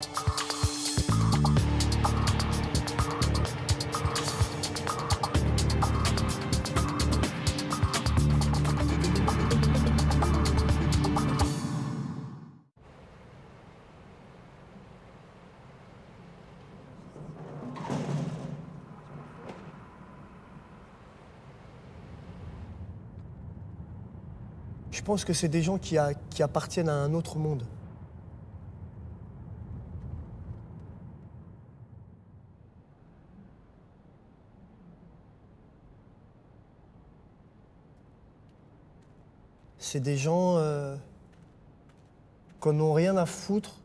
Je pense que c'est des gens qui appartiennent à un autre monde. C'est des gens qui n'ont rien à foutre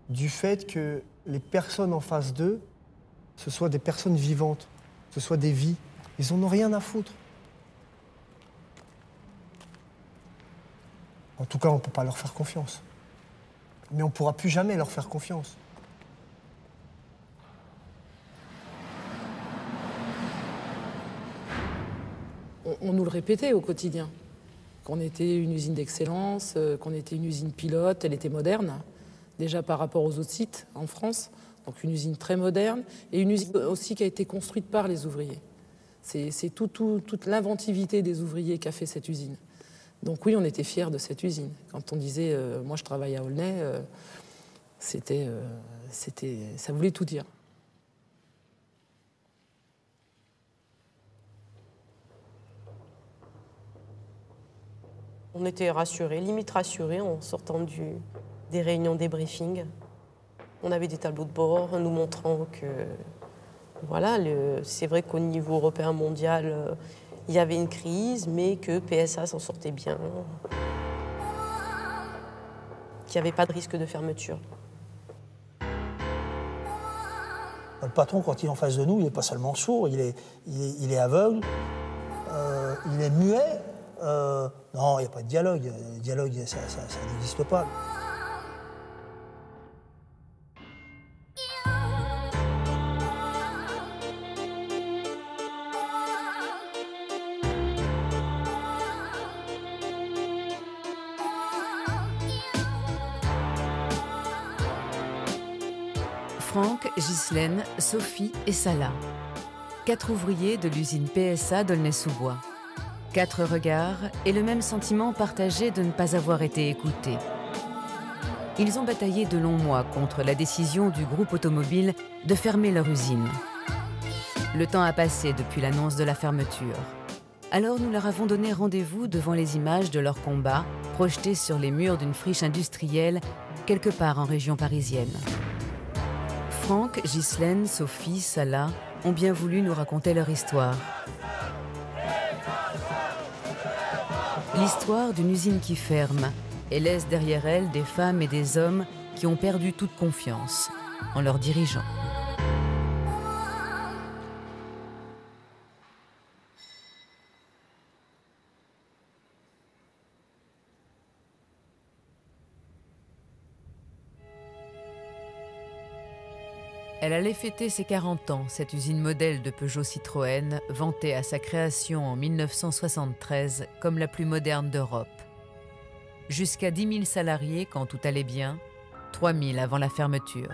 du fait que les personnes en face d'eux, ce soient des personnes vivantes, ce soient des vies. Ils n'en ont rien à foutre. En tout cas, on ne peut pas leur faire confiance. Mais on ne pourra plus jamais leur faire confiance. On nous le répétait au quotidien, qu'on était une usine d'excellence, qu'on était une usine pilote, elle était moderne, déjà par rapport aux autres sites en France. Donc une usine très moderne et une usine aussi qui a été construite par les ouvriers. C'est toute l'inventivité des ouvriers qu'a fait cette usine. Donc oui, on était fiers de cette usine. Quand on disait « moi je travaille à Aulnay », ça voulait tout dire. On était rassurés, limite rassurés en sortant des réunions débriefing. On avait des tableaux de bord nous montrant que voilà, c'est vrai qu'au niveau européen mondial, il y avait une crise, mais que PSA s'en sortait bien, qu'il n'y avait pas de risque de fermeture. Le patron, quand il est en face de nous, il n'est pas seulement sourd, il est aveugle, il est muet. Non, il n'y a pas de dialogue. Le dialogue, ça n'existe pas. Franck, Ghislaine, Sophie et Salah. 4 ouvriers de l'usine PSA d'Aulnay-sous-Bois. 4 regards et le même sentiment partagé de ne pas avoir été écoutés. Ils ont bataillé de longs mois contre la décision du groupe automobile de fermer leur usine. Le temps a passé depuis l'annonce de la fermeture. Alors nous leur avons donné rendez-vous devant les images de leur combat projetées sur les murs d'une friche industrielle quelque part en région parisienne. Franck, Ghislaine, Sophie, Salah ont bien voulu nous raconter leur histoire. L'histoire d'une usine qui ferme et laisse derrière elle des femmes et des hommes qui ont perdu toute confiance en leurs dirigeants. Elle allait fêter ses 40 ans, cette usine modèle de Peugeot Citroën, vantée à sa création en 1973 comme la plus moderne d'Europe. Jusqu'à 10 000 salariés quand tout allait bien, 3 000 avant la fermeture.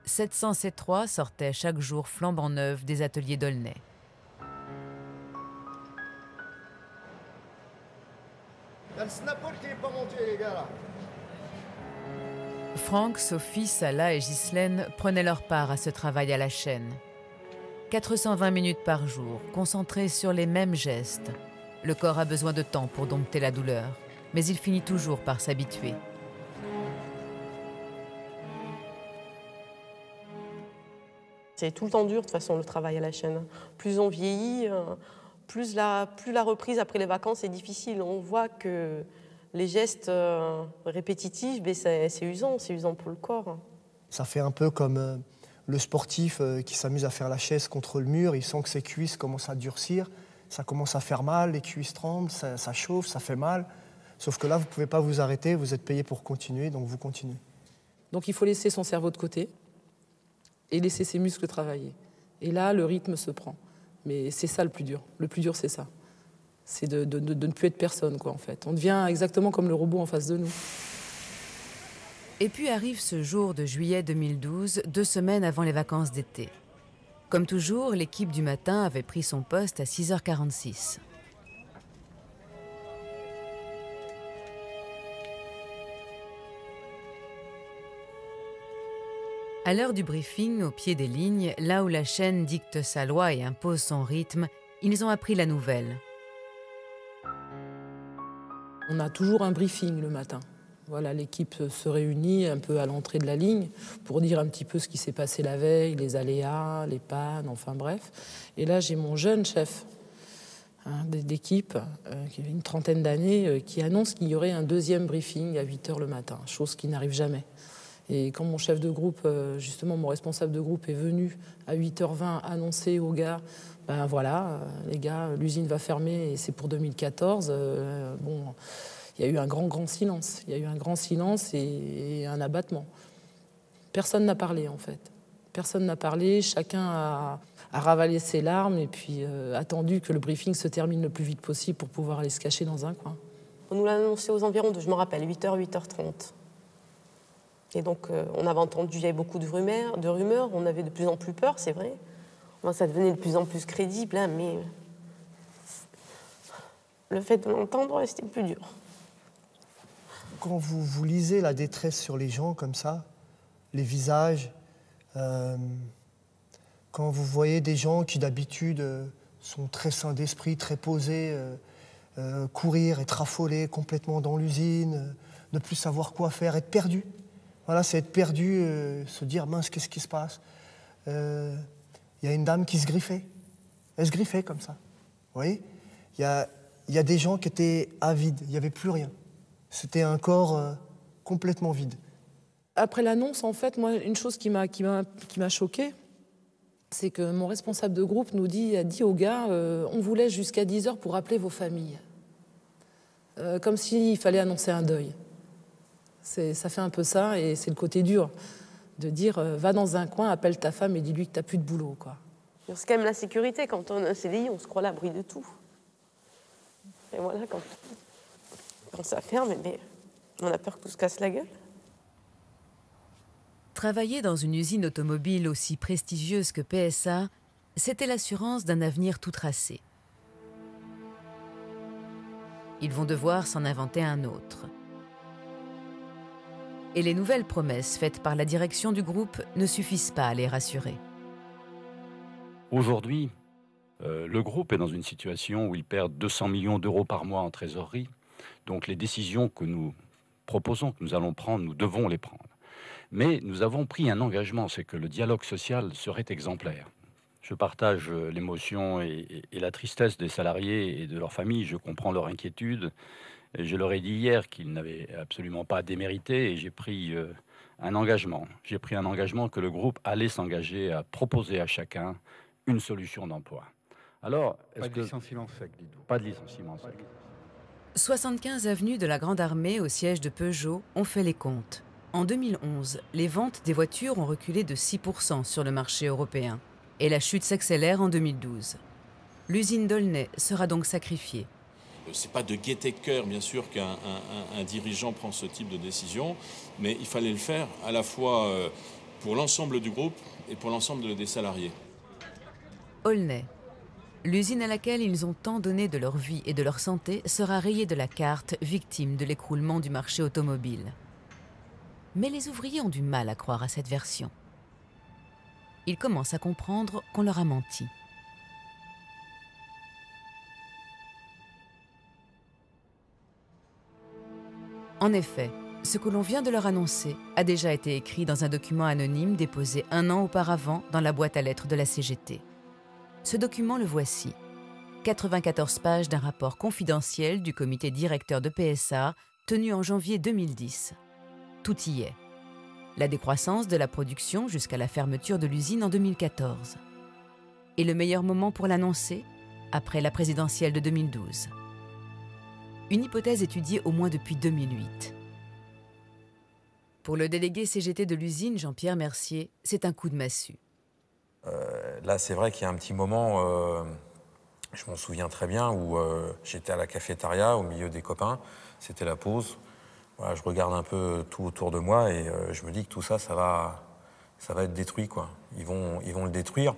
700 C3 sortaient chaque jour flambant neufs des ateliers d'Aulnay. Il y a le Snapple qui n'est pas monté, les gars, là. Franck, Sophie, Salah et Ghislaine prenaient leur part à ce travail à la chaîne. 420 minutes par jour, concentrés sur les mêmes gestes. Le corps a besoin de temps pour dompter la douleur, mais il finit toujours par s'habituer. C'est tout le temps dur, de toute façon, le travail à la chaîne. Plus on vieillit, plus la reprise après les vacances est difficile. On voit que les gestes répétitifs, c'est usant pour le corps. Ça fait un peu comme le sportif qui s'amuse à faire la chaise contre le mur, il sent que ses cuisses commencent à durcir, ça commence à faire mal, les cuisses tremblent, ça chauffe, ça fait mal. Sauf que là, vous ne pouvez pas vous arrêter, vous êtes payé pour continuer, donc vous continuez. Donc il faut laisser son cerveau de côté et laisser ses muscles travailler. Et là, le rythme se prend. Mais c'est ça le plus dur. Le plus dur, c'est ça. C'est de ne plus être personne, quoi, en fait. On devient exactement comme le robot en face de nous. Et puis arrive ce jour de juillet 2012, 2 semaines avant les vacances d'été. Comme toujours, l'équipe du matin avait pris son poste à 6h46. À l'heure du briefing, au pied des lignes, là où la chaîne dicte sa loi et impose son rythme, ils ont appris la nouvelle. On a toujours un briefing le matin. Voilà, l'équipe se réunit un peu à l'entrée de la ligne pour dire un petit peu ce qui s'est passé la veille, les aléas, les pannes, enfin bref. Et là, j'ai mon jeune chef d'équipe, qui a une trentaine d'années, qui annonce qu'il y aurait un deuxième briefing à 8h le matin, chose qui n'arrive jamais. Et quand mon chef de groupe, justement mon responsable de groupe est venu à 8h20 annoncer aux gars, ben voilà, les gars, l'usine va fermer et c'est pour 2014, bon... Il y a eu un grand silence. Il y a eu un grand silence et un abattement. Personne n'a parlé, en fait. Personne n'a parlé. Chacun a ravalé ses larmes et puis attendu que le briefing se termine le plus vite possible pour pouvoir aller se cacher dans un coin. On nous l'a annoncé aux environs de, je me rappelle, 8h, 8h30. Et donc, on avait entendu, il y avait beaucoup de rumeurs. On avait de plus en plus peur, c'est vrai. Ça devenait de plus en plus crédible, hein, mais le fait de l'entendre, c'était plus dur. Quand vous lisez la détresse sur les gens comme ça, les visages, quand vous voyez des gens qui d'habitude sont très sains d'esprit, très posés, courir, être affolés complètement dans l'usine, ne plus savoir quoi faire, être perdu. Voilà, c'est être perdu, se dire mince, qu'est-ce qui se passe? Il y a une dame qui se griffait. Elle se griffait comme ça. Vous voyez? Il y a des gens qui étaient avides, il n'y avait plus rien. C'était un corps complètement vide. Après l'annonce, en fait, moi, une chose qui m'a choquée, c'est que mon responsable de groupe a dit aux gars, on vous laisse jusqu'à 10h pour appeler vos familles. Comme s'il fallait annoncer un deuil. Ça fait un peu ça, et c'est le côté dur, de dire, va dans un coin, appelle ta femme et dis-lui que t'as plus de boulot, quoi. C'est quand même la sécurité. Quand on a un CDI, on se croit à l'abri de tout. Et voilà, quand ça ferme, mais on a peur que tout se casse la gueule. Travailler dans une usine automobile aussi prestigieuse que PSA, c'était l'assurance d'un avenir tout tracé. Ils vont devoir s'en inventer un autre. Et les nouvelles promesses faites par la direction du groupe ne suffisent pas à les rassurer. Aujourd'hui, le groupe est dans une situation où il perd 200 millions d'euros par mois en trésorerie. Donc les décisions que nous proposons, que nous allons prendre, nous devons les prendre. Mais nous avons pris un engagement, c'est que le dialogue social serait exemplaire. Je partage l'émotion et la tristesse des salariés et de leurs familles. Je comprends leur inquiétude. Et je leur ai dit hier qu'ils n'avaient absolument pas à démériter et j'ai pris un engagement. J'ai pris un engagement que le groupe allait s'engager à proposer à chacun une solution d'emploi. Alors, pas de licenciement sec, dites-vous. Pas de licenciement sec. 75 avenues de la Grande Armée au siège de Peugeot ont fait les comptes. En 2011, les ventes des voitures ont reculé de 6% sur le marché européen. Et la chute s'accélère en 2012. L'usine d'Aulnay sera donc sacrifiée. C'est pas de gaieté de cœur, bien sûr, qu'un dirigeant prend ce type de décision, mais il fallait le faire à la fois pour l'ensemble du groupe et pour l'ensemble des salariés. Aulnay, l'usine à laquelle ils ont tant donné de leur vie et de leur santé, sera rayée de la carte, victime de l'écroulement du marché automobile. Mais les ouvriers ont du mal à croire à cette version. Ils commencent à comprendre qu'on leur a menti. En effet, ce que l'on vient de leur annoncer a déjà été écrit dans un document anonyme déposé 1 an auparavant dans la boîte à lettres de la CGT. Ce document, le voici. 94 pages d'un rapport confidentiel du comité directeur de PSA tenu en janvier 2010. Tout y est. La décroissance de la production jusqu'à la fermeture de l'usine en 2014. Et le meilleur moment pour l'annoncer, après la présidentielle de 2012. Une hypothèse étudiée au moins depuis 2008. Pour le délégué CGT de l'usine, Jean-Pierre Mercier, c'est un coup de massue. Là, c'est vrai qu'il y a un petit moment, je m'en souviens très bien, où j'étais à la cafétéria au milieu des copains, c'était la pause. voilà, je regarde un peu tout autour de moi et je me dis que tout ça, ça va être détruit, quoi. Ils vont le détruire.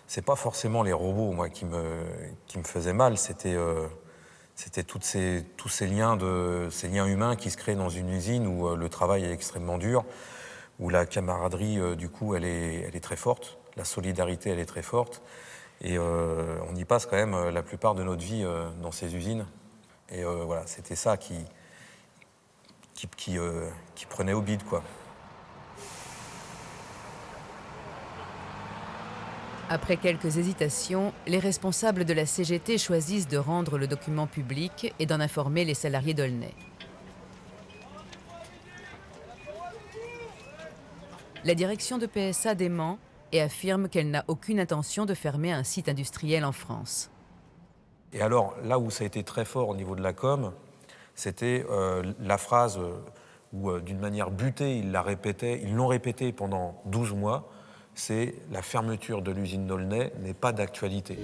C'est pas forcément les robots, moi, qui me faisaient mal. C'était tous ces liens humains qui se créent dans une usine où le travail est extrêmement dur, où la camaraderie, du coup, elle est très forte. La solidarité, elle est très forte. Et on y passe quand même la plupart de notre vie dans ces usines. Et voilà, c'était ça qui prenait au bide, quoi. Après quelques hésitations, les responsables de la CGT choisissent de rendre le document public et d'en informer les salariés d'Aulnay. La direction de PSA dément et affirme qu'elle n'a aucune intention de fermer un site industriel en France. Et alors, là où ça a été très fort au niveau de la com, c'était la phrase où, d'une manière butée, ils l'ont répété pendant 12 mois, c'est « la fermeture de l'usine d'Aulnay n'est pas d'actualité ».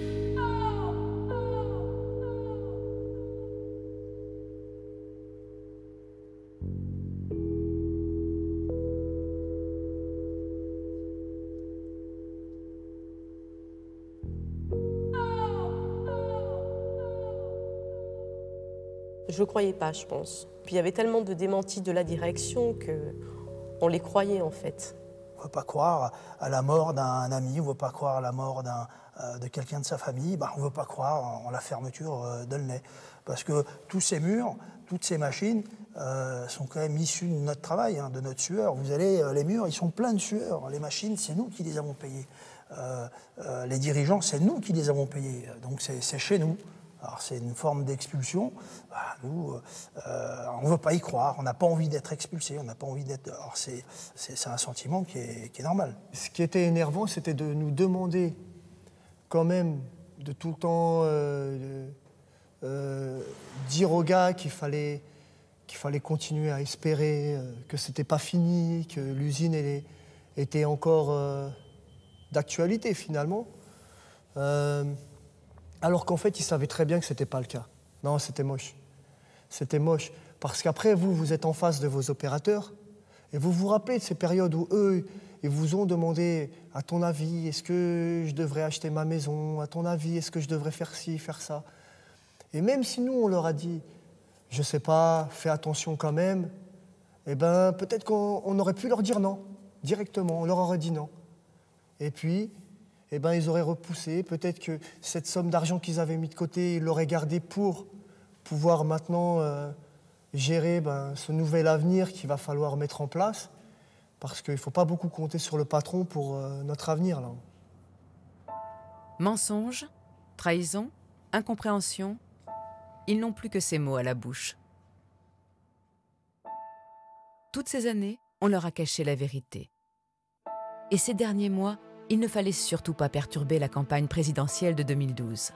Je ne croyais pas, je pense. Puis il y avait tellement de démentis de la direction qu'on les croyait en fait. On ne veut pas croire à la mort d'un ami, on ne veut pas croire à la mort de quelqu'un de sa famille, on ne veut pas croire en la fermeture d'Aulnay. Parce que tous ces murs, toutes ces machines sont quand même issues de notre travail, de notre sueur. Vous allez, les murs, ils sont pleins de sueur. Les machines, c'est nous qui les avons payées. Les dirigeants, c'est nous qui les avons payés. Donc c'est chez nous. Alors c'est une forme d'expulsion. Nous, on ne veut pas y croire, on n'a pas envie d'être expulsé, on n'a pas envie d'être... Alors c'est un sentiment qui est normal. Ce qui était énervant, c'était de nous demander quand même de tout le temps dire aux gars qu'il fallait continuer à espérer, que c'était pas fini, que l'usine était encore d'actualité finalement. Alors qu'en fait, ils savaient très bien que ce n'était pas le cas. Non, c'était moche. C'était moche. Parce qu'après, vous êtes en face de vos opérateurs et vous vous rappelez de ces périodes où eux, ils vous ont demandé, à ton avis, est-ce que je devrais acheter ma maison? À ton avis, est-ce que je devrais faire ci, faire ça? Et même si nous, on leur a dit, je ne sais pas, fais attention quand même, eh ben, peut-être qu'on aurait pu leur dire non, directement. On leur aurait dit non. Et puis... eh ben, ils auraient repoussé. Peut-être que cette somme d'argent qu'ils avaient mis de côté, ils l'auraient gardée pour pouvoir maintenant gérer ce nouvel avenir qu'il va falloir mettre en place. Parce qu'il ne faut pas beaucoup compter sur le patron pour notre avenir, là. Mensonge, trahison, incompréhension, ils n'ont plus que ces mots à la bouche. Toutes ces années, on leur a caché la vérité. Et ces derniers mois, il ne fallait surtout pas perturber la campagne présidentielle de 2012.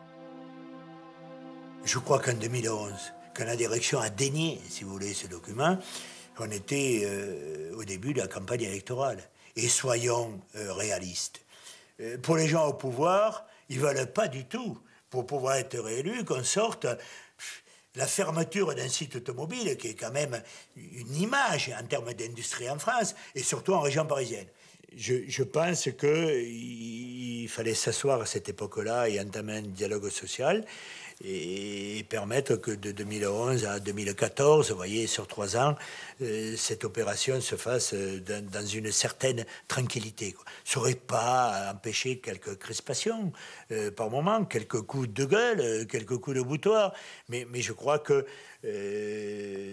Je crois qu'en 2011, quand la direction a dénié, si vous voulez, ce document, on était au début de la campagne électorale. Et soyons réalistes. Pour les gens au pouvoir, ils ne veulent pas du tout, pour pouvoir être réélus, qu'on sorte la fermeture d'un site automobile, qui est quand même une image en termes d'industrie en France, et surtout en région parisienne. Je pense qu'il fallait s'asseoir à cette époque-là et entamer un dialogue social et permettre que de 2011 à 2014, vous voyez, sur 3 ans, cette opération se fasse dans une certaine tranquillité, quoi. Ça n'aurait pas empêché quelques crispations par moment, quelques coups de gueule, quelques coups de boutoir, mais je crois que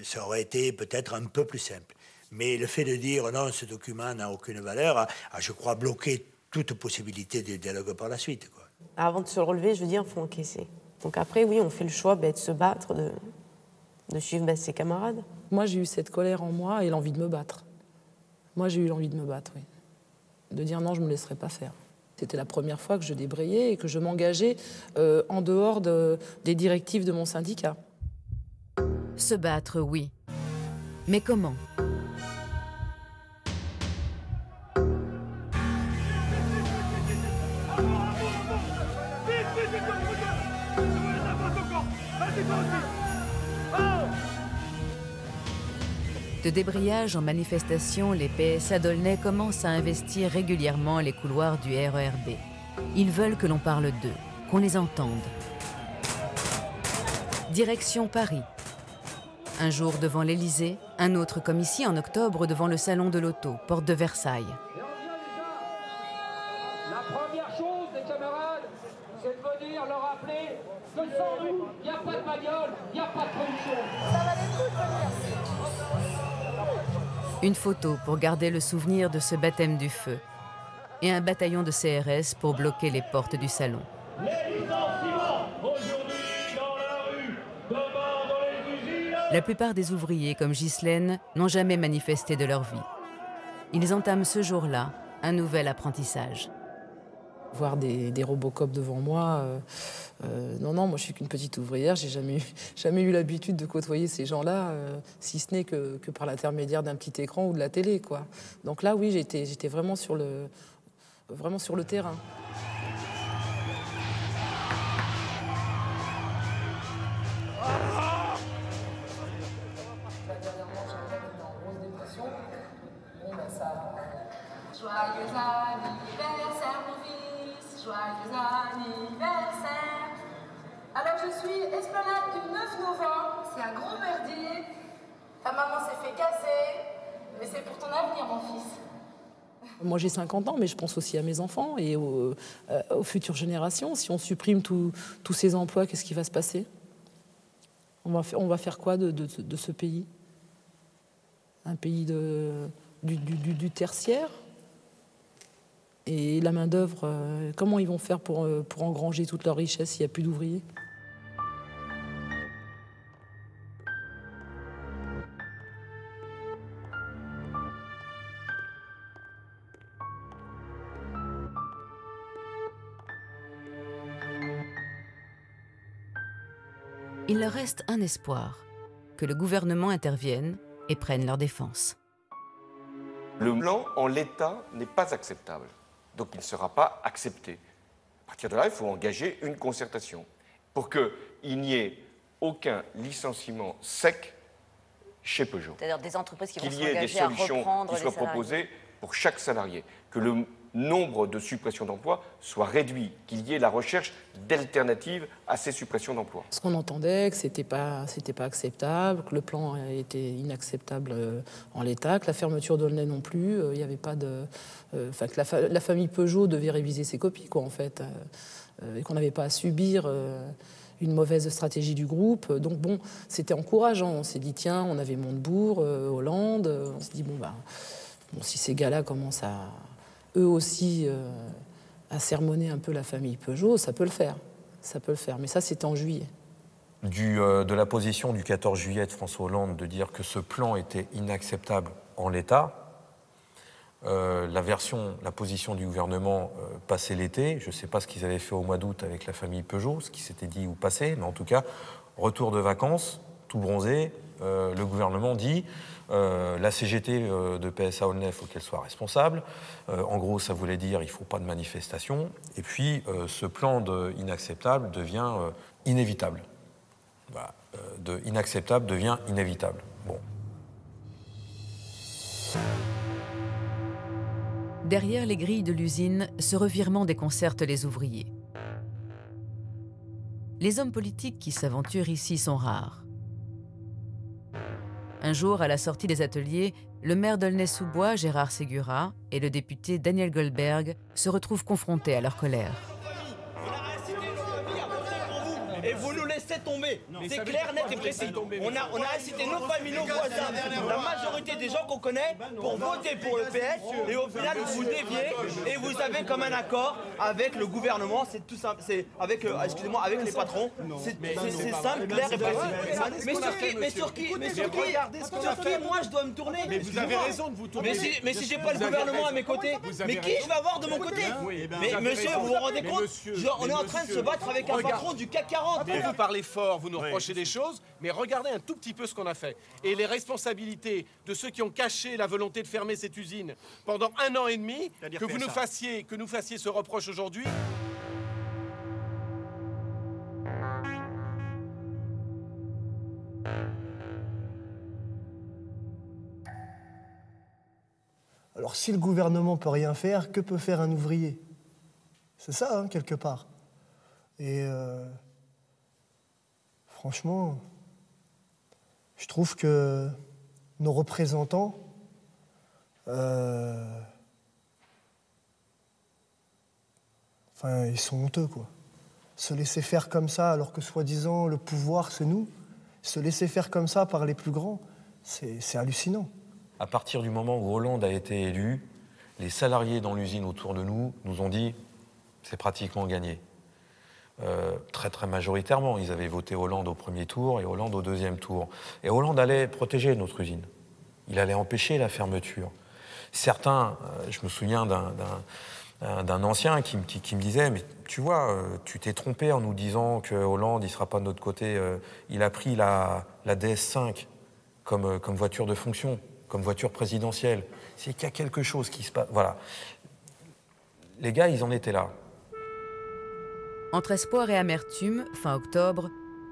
ça aurait été peut-être un peu plus simple. Mais le fait de dire non, ce document n'a aucune valeur, a, je crois, bloqué toute possibilité de dialogue par la suite, quoi. Avant de se relever, je veux dire, il faut encaisser. Donc après, oui, on fait le choix de se battre, de suivre ses camarades. Moi, j'ai eu cette colère en moi et l'envie de me battre. Moi, j'ai eu l'envie de me battre, oui. De dire non, je ne me laisserai pas faire. C'était la première fois que je débrayais et que je m'engageais en dehors des directives de mon syndicat. Se battre, oui. Mais comment ? De débrayage en manifestation, les PSA d'Aulnay commencent à investir régulièrement les couloirs du RERB. Ils veulent que l'on parle d'eux, qu'on les entende. Direction Paris. Un jour devant l'Élysée, un autre comme ici en octobre devant le Salon de l'Auto, porte de Versailles. La première chose, les camarades, c'est de venir leur rappeler que sans nous, il n'y a pas de bagnole, il n'y a pas de production. Ça va les coups de venir. Une photo pour garder le souvenir de ce baptême du feu. Et un bataillon de CRS pour bloquer les portes du salon. Les licenciements, aujourd'hui dans la rue, demain dans les usines. La plupart des ouvriers, comme Ghislaine, n'ont jamais manifesté de leur vie. Ils entament ce jour-là un nouvel apprentissage. Voir des Robocop devant moi, non, moi je suis qu'une petite ouvrière, j'ai jamais eu l'habitude de côtoyer ces gens-là, si ce n'est que par l'intermédiaire d'un petit écran ou de la télé, quoi. Donc là, oui, j'étais vraiment sur le terrain. Joyeux anniversaire mon fils, joyeux anniversaire. Alors je suis Esplanade du 9 novembre, c'est un gros merdier. Ta maman s'est fait casser, mais c'est pour ton avenir mon fils. Moi j'ai 50 ans, mais je pense aussi à mes enfants et aux futures générations. Si on supprime tous ces emplois, qu'est-ce qui va se passer? On va faire quoi de ce pays? Un pays du tertiaire? Et la main-d'œuvre, comment ils vont faire pour engranger toute leur richesse s'il n'y a plus d'ouvriers? Il leur reste un espoir, que le gouvernement intervienne et prenne leur défense. Le plan en l'état n'est pas acceptable, donc il ne sera pas accepté. À partir de là, il faut engager une concertation pour qu'il n'y ait aucun licenciement sec chez Peugeot. C'est-à-dire des entreprises qui vont s'engager à reprendre les salariés. Qu'il y ait des solutions qui soient proposées pour chaque salarié, que le nombre de suppressions d'emplois soit réduit, qu'il y ait la recherche d'alternatives à ces suppressions d'emplois. Ce qu'on entendait, que c'était pas acceptable, que le plan était inacceptable en l'état, que la fermeture d'Aulnay non plus, il n'y avait pas de... Enfin, que la famille Peugeot devait réviser ses copies, quoi, en fait, et qu'on n'avait pas à subir une mauvaise stratégie du groupe. Donc bon, c'était encourageant. On s'est dit, tiens, on avait Montebourg, Hollande, on s'est dit, bon, si ces gars-là commencent à... eux aussi à sermonner un peu la famille Peugeot, ça peut le faire. Ça peut le faire. Mais ça, c'était en juillet. De la position du 14 juillet de François Hollande de dire que ce plan était inacceptable en l'état, la position du gouvernement passé l'été, je ne sais pas ce qu'ils avaient fait au mois d'août avec la famille Peugeot, ce qui s'était dit ou passé, mais en tout cas, retour de vacances, tout bronzé, le gouvernement dit la CGT de PSA Aulnay, il faut qu'elle soit responsable. En gros, ça voulait dire il ne faut pas de manifestation. Et puis, ce plan inacceptable devient inévitable. Voilà. Inacceptable devient inévitable. Bon. Derrière les grilles de l'usine, ce revirement déconcerte les ouvriers. Les hommes politiques qui s'aventurent ici sont rares. Un jour, à la sortie des ateliers, le maire d'Aulnay-sous-Bois, Gérard Ségura, et le député Daniel Goldberg se retrouvent confrontés à leur colère. Et vous nous laissez tomber. C'est clair, net et précis. On a incité nos familles, nos voisins, la majorité des gens qu'on connaît pour voter pour le PS. Et au final, vous déviez et vous avez comme un accord avec le gouvernement. C'est tout simple. C'est avec, excusez-moi, avec les patrons. C'est simple, clair et précis. Mais sur qui moi je dois me tourner? Mais vous avez raison de vous tourner. Mais si j'ai pas le gouvernement à mes côtés, mais qui je vais avoir de mon côté? Mais monsieur, vous vous rendez compte? On est en train de se battre avec un patron du CAC 40. Vous parlez fort, vous nous reprochez des choses, mais regardez un tout petit peu ce qu'on a fait. Et les responsabilités de ceux qui ont caché la volonté de fermer cette usine pendant 1 an et demi, que nous fassiez ce reproche aujourd'hui. Alors si le gouvernement ne peut rien faire, que peut faire un ouvrier? C'est ça, hein, quelque part. Et franchement, je trouve que nos représentants ils sont honteux, quoi. Se laisser faire comme ça, alors que soi-disant le pouvoir, c'est nous. Se laisser faire comme ça par les plus grands, c'est hallucinant. À partir du moment où Hollande a été élu, les salariés dans l'usine autour de nous nous ont dit c'est pratiquement gagné. Très très majoritairement, ils avaient voté Hollande au premier tour et Hollande au deuxième tour. Et Hollande allait protéger notre usine. Il allait empêcher la fermeture. Certains, je me souviens d'un ancien qui me disait « Mais tu vois, tu t'es trompé en nous disant que Hollande, il ne sera pas de notre côté. Il a pris la DS5 comme voiture de fonction, comme voiture présidentielle. C'est qu'il y a quelque chose qui se passe. » Voilà. Les gars, ils en étaient là. Entre espoir et amertume, fin octobre,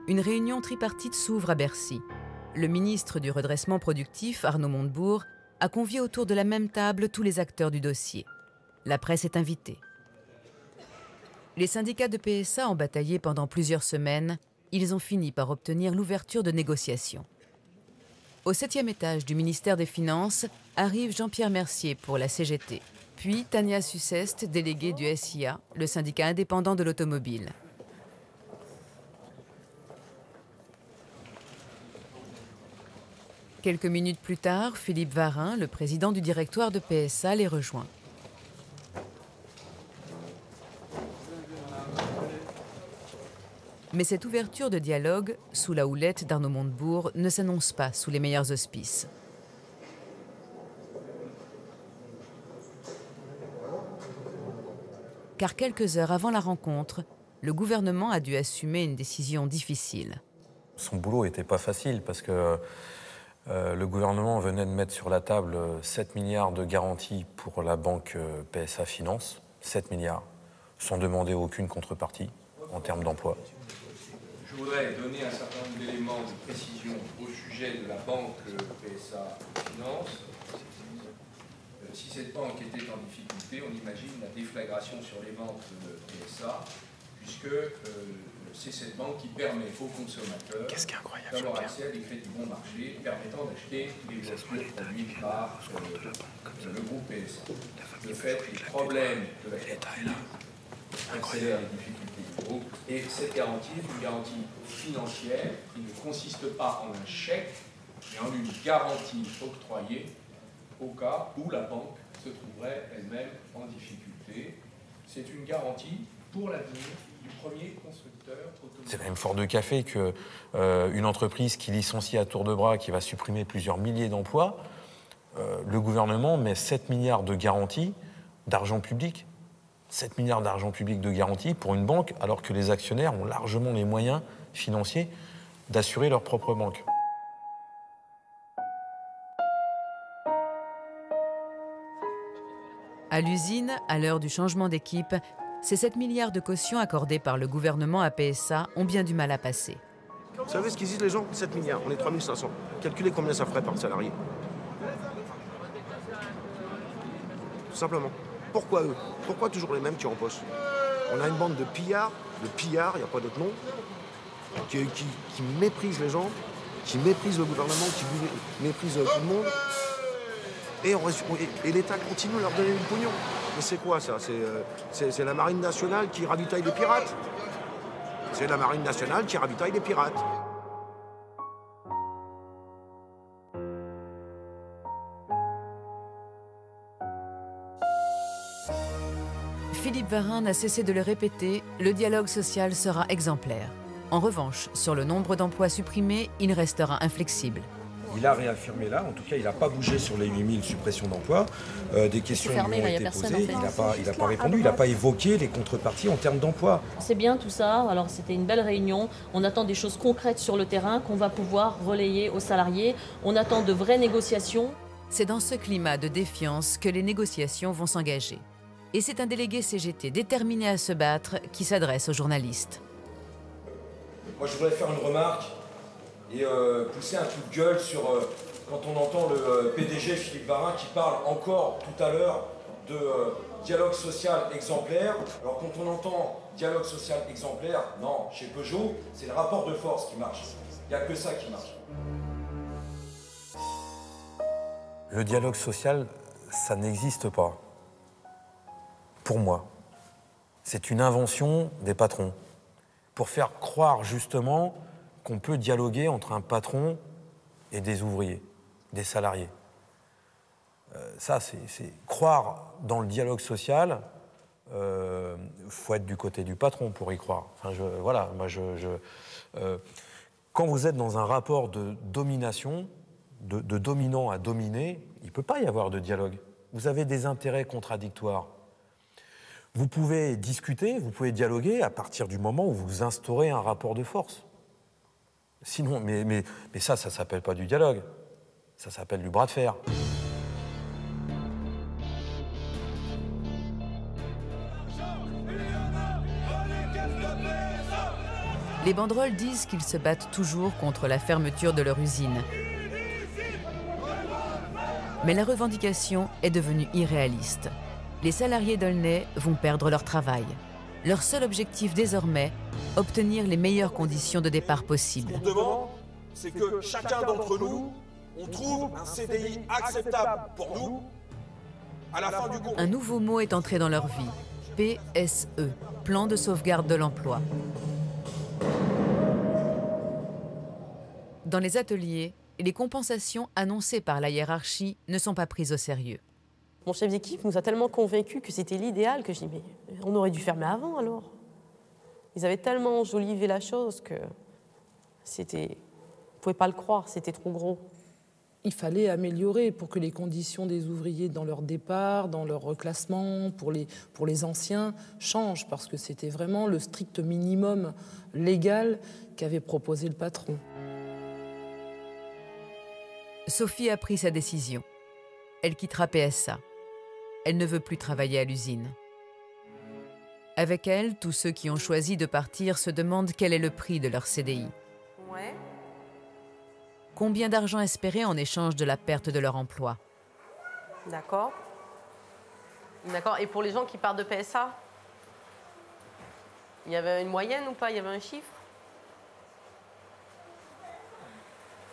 une réunion tripartite s'ouvre à Bercy. Le ministre du redressement productif, Arnaud Montebourg, a convié autour de la même table tous les acteurs du dossier. La presse est invitée. Les syndicats de PSA ont bataillé pendant plusieurs semaines. Ils ont fini par obtenir l'ouverture de négociations. Au 7e étage du ministère des Finances arrive Jean-Pierre Mercier pour la CGT, puis Tania Suceste, déléguée du SIA, le syndicat indépendant de l'automobile. Quelques minutes plus tard, Philippe Varin, le président du directoire de PSA, les rejoint. Mais cette ouverture de dialogue, sous la houlette d'Arnaud Montebourg, ne s'annonce pas sous les meilleurs auspices. Car quelques heures avant la rencontre, le gouvernement a dû assumer une décision difficile. Son boulot n'était pas facile parce que le gouvernement venait de mettre sur la table 7 milliards de garanties pour la banque PSA Finance, 7 milliards, sans demander aucune contrepartie en termes d'emploi. Je voudrais donner un certain nombre d'éléments de précision au sujet de la banque PSA Finance. Si cette banque était en difficulté, on imagine la déflagration sur les ventes de PSA, puisque c'est cette banque qui permet aux consommateurs d'avoir accès à des crédits bon marché permettant d'acheter des voitures produites par le groupe PSA. De fait, les problèmes de la crédit accélèrent les difficultés du groupe, et cette garantie est une garantie financière qui ne consiste pas en un chèque, mais en une garantie octroyée au cas où la banque se trouverait elle-même en difficulté. C'est une garantie pour l'avenir du premier constructeur automobile. C'est quand même fort de café qu'une entreprise qui licencie à tour de bras, qui va supprimer plusieurs milliers d'emplois, le gouvernement met 7 milliards de garanties d'argent public, 7 milliards d'argent public de garantie pour une banque, alors que les actionnaires ont largement les moyens financiers d'assurer leur propre banque. À l'usine, à l'heure du changement d'équipe, ces 7 milliards de caution accordés par le gouvernement à PSA ont bien du mal à passer. Vous savez ce qu'ils disent les gens? 7 milliards, on est 3500. Calculez combien ça ferait par salarié. Tout simplement. Pourquoi eux? Pourquoi toujours les mêmes qui empochent? On a une bande de pillards, il n'y a pas d'autre nom, qui méprisent les gens, qui méprisent le gouvernement, qui méprisent tout le monde. Et l'État continue à leur donner du pognon. Mais c'est quoi ça? C'est la Marine nationale qui ravitaille les pirates. C'est la Marine nationale qui ravitaille les pirates. Philippe Varin n'a cessé de le répéter, le dialogue social sera exemplaire. En revanche, sur le nombre d'emplois supprimés, il restera inflexible. Il a réaffirmé là, en tout cas il n'a pas bougé sur les 8000 suppressions d'emplois. Des questions lui ont été posées, il n'a pas répondu, il n'a pas évoqué les contreparties en termes d'emploi. C'est bien tout ça, alors c'était une belle réunion, on attend des choses concrètes sur le terrain qu'on va pouvoir relayer aux salariés, on attend de vraies négociations. C'est dans ce climat de défiance que les négociations vont s'engager. Et c'est un délégué CGT déterminé à se battre qui s'adresse aux journalistes. Moi je voudrais faire une remarque et pousser un coup de gueule sur quand on entend le PDG Philippe Varin qui parle encore tout à l'heure de dialogue social exemplaire, alors quand on entend dialogue social exemplaire, non, chez Peugeot, c'est le rapport de force qui marche. Il n'y a que ça qui marche. Le dialogue social, ça n'existe pas. Pour moi. C'est une invention des patrons. Pour faire croire justement qu'on peut dialoguer entre un patron et des ouvriers, des salariés. Ça, c'est croire dans le dialogue social. Faut être du côté du patron pour y croire. Enfin, voilà, moi, quand vous êtes dans un rapport de domination, de dominant à dominé, il ne peut pas y avoir de dialogue. Vous avez des intérêts contradictoires. Vous pouvez discuter, vous pouvez dialoguer à partir du moment où vous instaurez un rapport de force. Sinon, mais ça ne s'appelle pas du dialogue. Ça s'appelle du bras de fer. Les banderoles disent qu'ils se battent toujours contre la fermeture de leur usine. Mais la revendication est devenue irréaliste. Les salariés d'Aulnay vont perdre leur travail. Leur seul objectif désormais, obtenir les meilleures conditions de départ possibles. Ce qu'on demande, c'est que chacun d'entre nous, on trouve un CDI acceptable pour nous à la fin du contrat. Un nouveau mot est entré dans leur vie. PSE, Plan de sauvegarde de l'emploi. Dans les ateliers, les compensations annoncées par la hiérarchie ne sont pas prises au sérieux. Mon chef d'équipe nous a tellement convaincus que c'était l'idéal que j'ai dit, mais on aurait dû fermer avant alors. Ils avaient tellement enjolivé la chose que c'était... On ne pouvait pas le croire, c'était trop gros. Il fallait améliorer pour que les conditions des ouvriers dans leur départ, dans leur reclassement, pour les anciens, changent, parce que c'était vraiment le strict minimum légal qu'avait proposé le patron. Sophie a pris sa décision. Elle quittera PSA. Elle ne veut plus travailler à l'usine. Avec elle, tous ceux qui ont choisi de partir se demandent quel est le prix de leur CDI. Ouais. Combien d'argent espérer en échange de la perte de leur emploi? D'accord. D'accord. Et pour les gens qui partent de PSA, il y avait une moyenne ou pas? Il y avait un chiffre?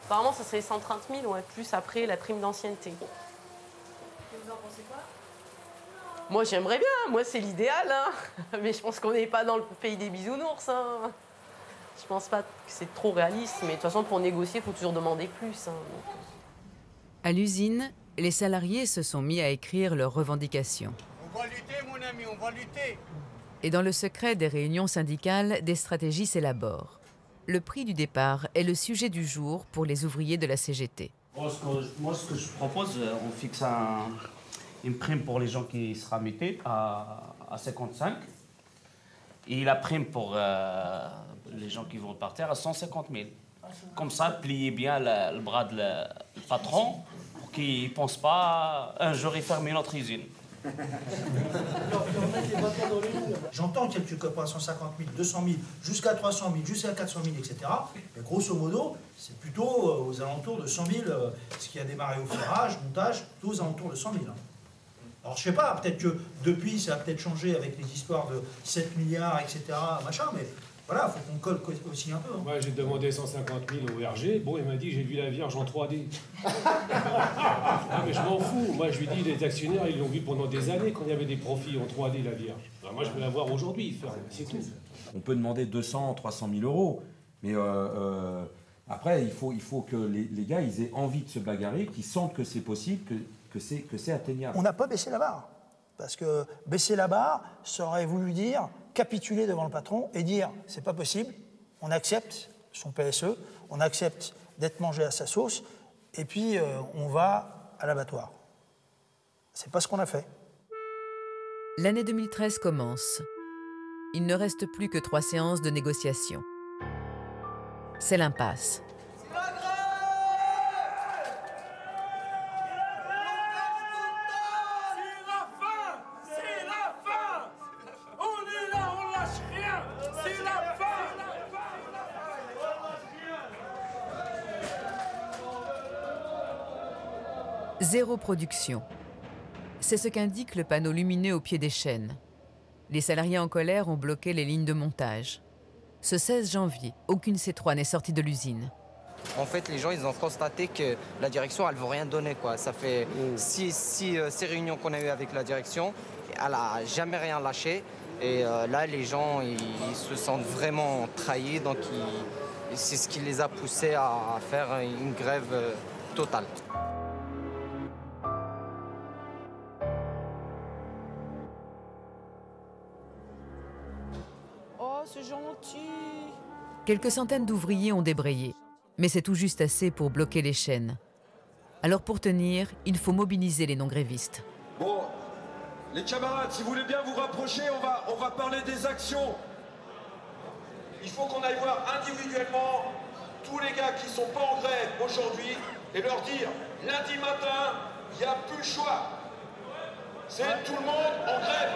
Apparemment, ça serait 130 000, ouais, plus après la prime d'ancienneté. Vous en pensez quoi? Moi, j'aimerais bien. Moi, c'est l'idéal. Hein. Mais je pense qu'on n'est pas dans le pays des bisounours. Hein. Je pense pas que c'est trop réaliste. Mais de toute façon, pour négocier, il faut toujours demander plus. Hein. À l'usine, les salariés se sont mis à écrire leurs revendications. On va lutter, mon ami, on va lutter. Et dans le secret des réunions syndicales, des stratégies s'élaborent. Le prix du départ est le sujet du jour pour les ouvriers de la CGT. Moi, ce que je propose, on fixe une prime pour les gens qui sera mutés à 55. Et la prime pour les gens qui vont partir à 150 000. Comme ça, pliez bien le bras du patron pour qu'il ne pense pas un jour il ferme notre usine. J'entends quelques copains à 150 000, 200 000, jusqu'à 300 000, jusqu'à 400 000, etc. Mais grosso modo, c'est plutôt aux alentours de 100 000, ce qui a démarré au ferrage, montage, plutôt aux alentours de 100 000. Alors je sais pas, peut-être que depuis, ça a peut-être changé avec les histoires de 7 milliards, etc., machin, mais voilà, il faut qu'on colle aussi un peu. Hein. Moi, j'ai demandé 150 000 au RG. Bon, il m'a dit, j'ai vu la Vierge en 3D. Ah, mais je m'en fous. Moi, je lui dis, les actionnaires, ils l'ont vu pendant des années quand il y avait des profits en 3D, la Vierge. Alors, moi, je veux la voir aujourd'hui, c'est tout. On peut demander 200, 300 000 euros, mais après, il faut que les gars, ils aient envie de se bagarrer, qu'ils sentent que c'est possible, que c'est atteignable. On n'a pas baissé la barre. Parce que baisser la barre, ça aurait voulu dire capituler devant le patron et dire c'est pas possible, on accepte son PSE, on accepte d'être mangé à sa sauce, et puis on va à l'abattoir. C'est pas ce qu'on a fait. L'année 2013 commence. Il ne reste plus que 3 séances de négociation. C'est l'impasse. Zéro production. C'est ce qu'indique le panneau lumineux au pied des chaînes. Les salariés en colère ont bloqué les lignes de montage. Ce 16 janvier, aucune C3 n'est sortie de l'usine. En fait, les gens, ils ont constaté que la direction, elle ne veut rien donner, quoi. Ça fait six réunions qu'on a eues avec la direction. Elle n'a jamais rien lâché. Et là, les gens, ils se sentent vraiment trahis. Donc, c'est ce qui les a poussés à faire une grève totale. Oh, c'est gentil. Quelques centaines d'ouvriers ont débrayé, mais c'est tout juste assez pour bloquer les chaînes. Alors pour tenir, il faut mobiliser les non-grévistes. Bon, les camarades, si vous voulez bien vous rapprocher, on va parler des actions. Il faut qu'on aille voir individuellement tous les gars qui ne sont pas en grève aujourd'hui et leur dire, lundi matin, il n'y a plus le choix. C'est tout le monde en grève.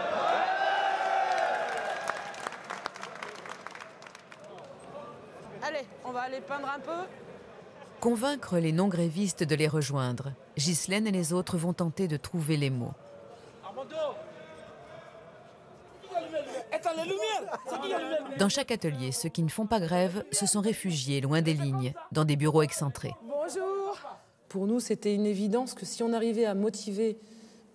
Allez, on va aller peindre un peu. Convaincre les non-grévistes de les rejoindre, Ghislaine et les autres vont tenter de trouver les mots. Dans chaque atelier, ceux qui ne font pas grève se sont réfugiés loin des lignes, dans des bureaux excentrés. Bonjour. Pour nous, c'était une évidence que si on arrivait à motiver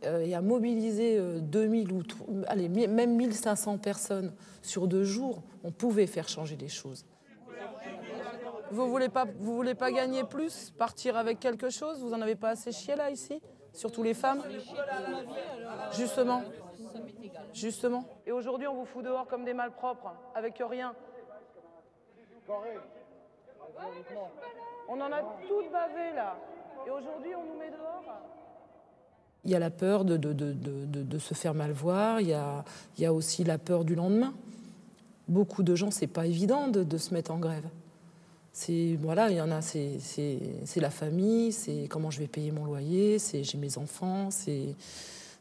et à mobiliser 2000 ou allez, même 1500 personnes sur 2 jours, on pouvait faire changer les choses. Vous voulez pas gagner plus, partir avec quelque chose? Vous en avez pas assez chié là ici? Surtout les femmes? Justement. Justement. Et aujourd'hui, on vous fout dehors comme des malpropres, avec rien. On en a toutes bavé là. Et aujourd'hui, on nous met dehors. Il y a la peur de se faire mal voir, il y a aussi la peur du lendemain. Beaucoup de gens, c'est pas évident de se mettre en grève. Voilà, il y en a, c'est la famille, c'est comment je vais payer mon loyer, j'ai mes enfants, c'est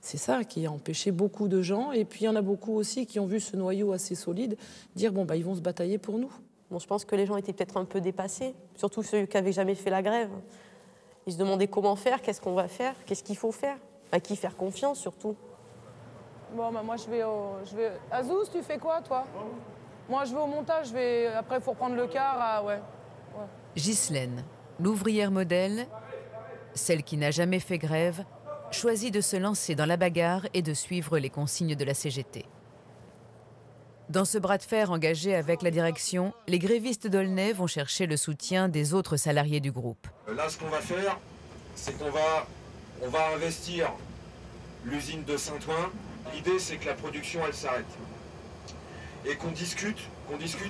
ça qui a empêché beaucoup de gens. Et puis il y en a beaucoup aussi qui ont vu ce noyau assez solide dire bon, bah, ils vont se batailler pour nous. Bon, je pense que les gens étaient peut-être un peu dépassés, surtout ceux qui n'avaient jamais fait la grève. Ils se demandaient comment faire, qu'est-ce qu'on va faire, qu'est-ce qu'il faut faire, à qui faire confiance surtout. Bon, bah, moi je vais Azouz, tu fais quoi toi? Moi je vais au montage, après il faut reprendre le car, ouais. Ghislaine, l'ouvrière modèle, celle qui n'a jamais fait grève, choisit de se lancer dans la bagarre et de suivre les consignes de la CGT. Dans ce bras de fer engagé avec la direction, les grévistes d'Aulnay vont chercher le soutien des autres salariés du groupe. Là, ce qu'on va faire, c'est qu'on va investir l'usine de Saint-Ouen. L'idée, c'est que la production, elle s'arrête. Et qu'on discute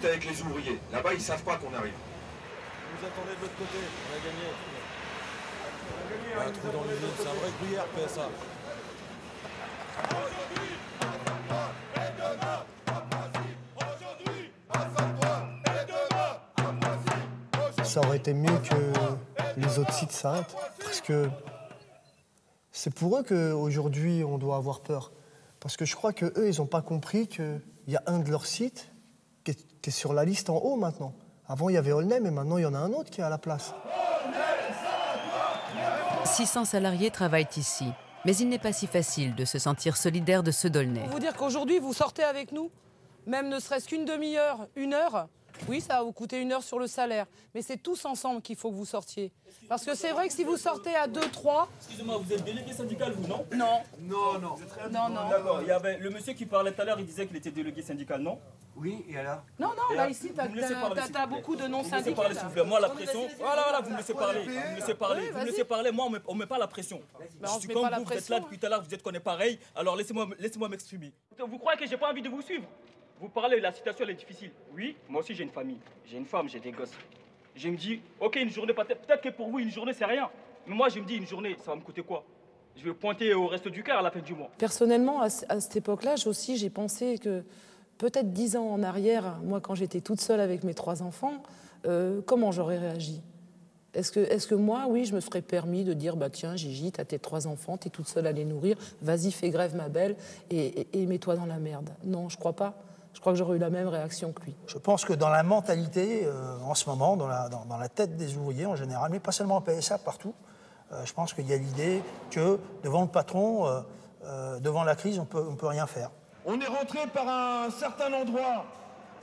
avec les ouvriers. Là-bas, ils ne savent pas qu'on arrive. Vous attendez de l'autre côté, on a gagné. On a gagné. Un trou dans l'usine, c'est un vrai gruyère, PSA. Ça aurait été mieux que les autres sites s'arrêtent, parce que c'est pour eux qu'aujourd'hui on doit avoir peur. Parce que je crois qu'eux, ils n'ont pas compris qu'il y a un de leurs sites qui est sur la liste en haut maintenant. Avant, il y avait Aulnay, mais maintenant, il y en a un autre qui est à la place. 600 salariés travaillent ici, mais il n'est pas si facile de se sentir solidaire de ceux d'Aulnay. Vous dire qu'aujourd'hui, vous sortez avec nous, même ne serait-ce qu'une demi-heure, 1 heure, oui, ça va vous coûter 1 heure sur le salaire, mais c'est tous ensemble qu'il faut que vous sortiez. Parce que c'est vrai que si vous sortez à 2, 3... Excusez-moi, vous êtes délégué syndical, vous, non? Non. Non. Non. D'accord, il y avait le monsieur qui parlait tout à l'heure, il disait qu'il était délégué syndical, non? Oui, et alors? Non, là, ici, t'as beaucoup de non-syndicats. Vous me laissez parler, s'il vous plaît. Moi, la pression... Voilà, vous me laissez parler. Vous me laissez parler. Oui, vous me laissez parler. Moi, on ne met pas la pression. Bah, je suis comme vous, vous êtes là depuis tout à l'heure, vous êtes qu'on est pareil. Alors, laissez-moi m'exprimer. Vous croyez que j'ai pas envie de vous suivre? Vous parlez, la situation elle est difficile. Oui, moi aussi j'ai une famille, j'ai une femme, j'ai des gosses. Je me dis, ok, une journée, peut-être que pour vous, une journée c'est rien. Mais moi je me dis, une journée, ça va me coûter quoi? Je vais pointer au reste du cœur à la fin du mois. Personnellement, à cette époque-là, j'ai pensé que peut-être 10 ans en arrière, moi quand j'étais toute seule avec mes 3 enfants, comment j'aurais réagi? Est-ce que moi, oui, je me serais permis de dire, bah tiens, Gigi, t'as tes 3 enfants, t'es toute seule à les nourrir, vas-y, fais grève ma belle et mets-toi dans la merde? Non, je crois pas. Je crois que j'aurais eu la même réaction que lui. Je pense que dans la mentalité, en ce moment, dans la tête des ouvriers en général, mais pas seulement en PSA, partout, je pense qu'il y a l'idée que devant le patron, devant la crise, on peut rien faire. On est rentré par un certain endroit.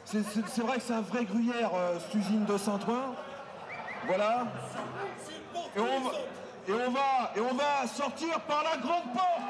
C'est vrai que c'est un vrai gruyère, cette usine de Saint-Ouen. Voilà. Et on va sortir par la grande porte.